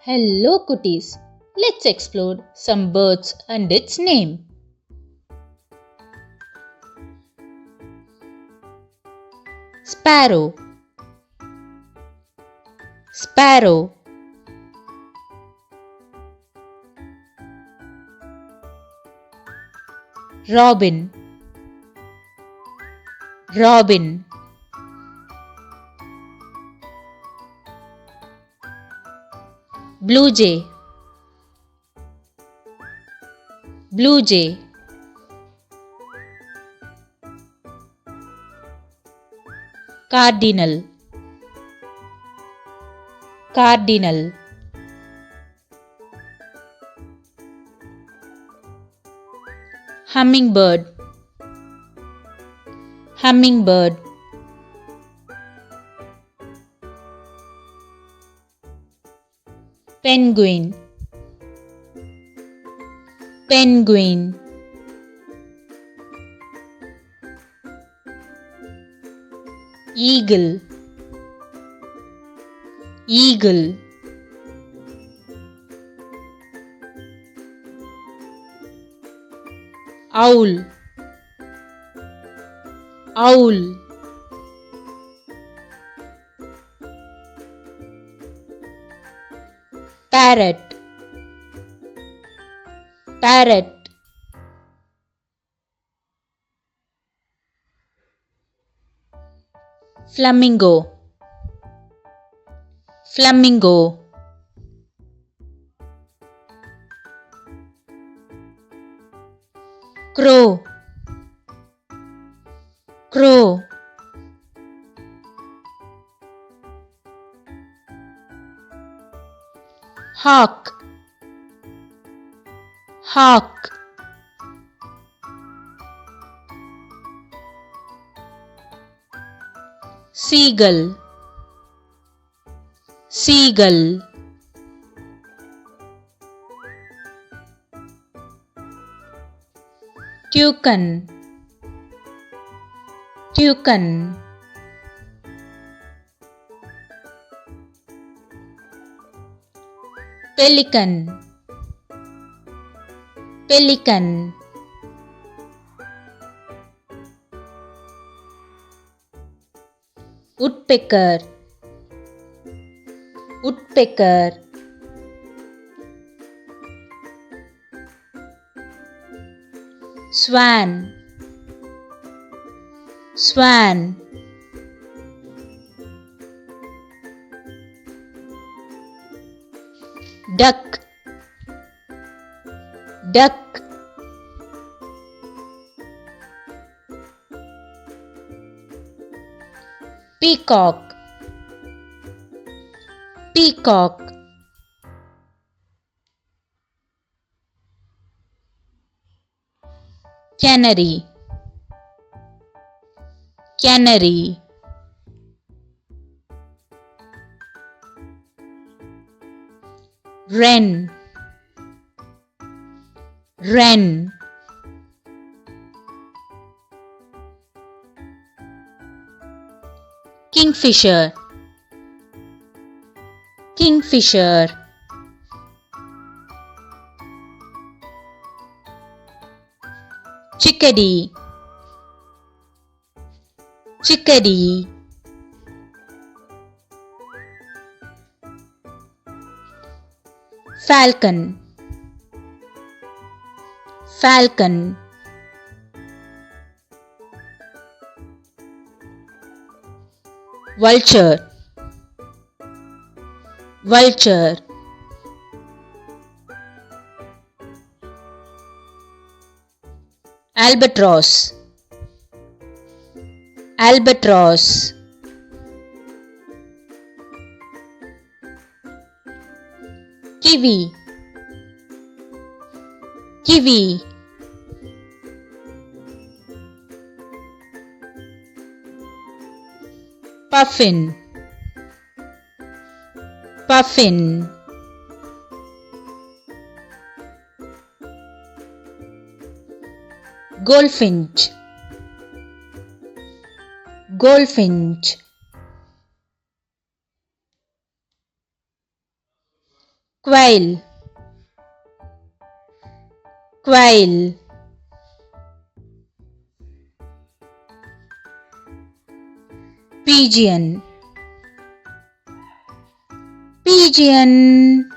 Hello cuties, let's explore some birds and its name. Sparrow, sparrow. Robin, robin. Blue jay, blue jay. Cardinal, cardinal. Hummingbird, hummingbird. Penguin, penguin. Eagle, eagle. Owl, owl. Parrot, parrot. Flamingo, flamingo. Crow, crow. Hawk, hawk. Seagull, seagull. Toucan, toucan. Pelican, pelican. Woodpecker, woodpecker. Swan, swan. Duck, duck. Peacock, peacock. Canary, canary. Wren, wren. Kingfisher, kingfisher. Chickadee, chickadee. Falcon, falcon. Vulture, vulture. Albatross, albatross. Kiwi, kiwi. Puffin, puffin. Goldfinch, goldfinch. quail, quail, pigeon, pigeon.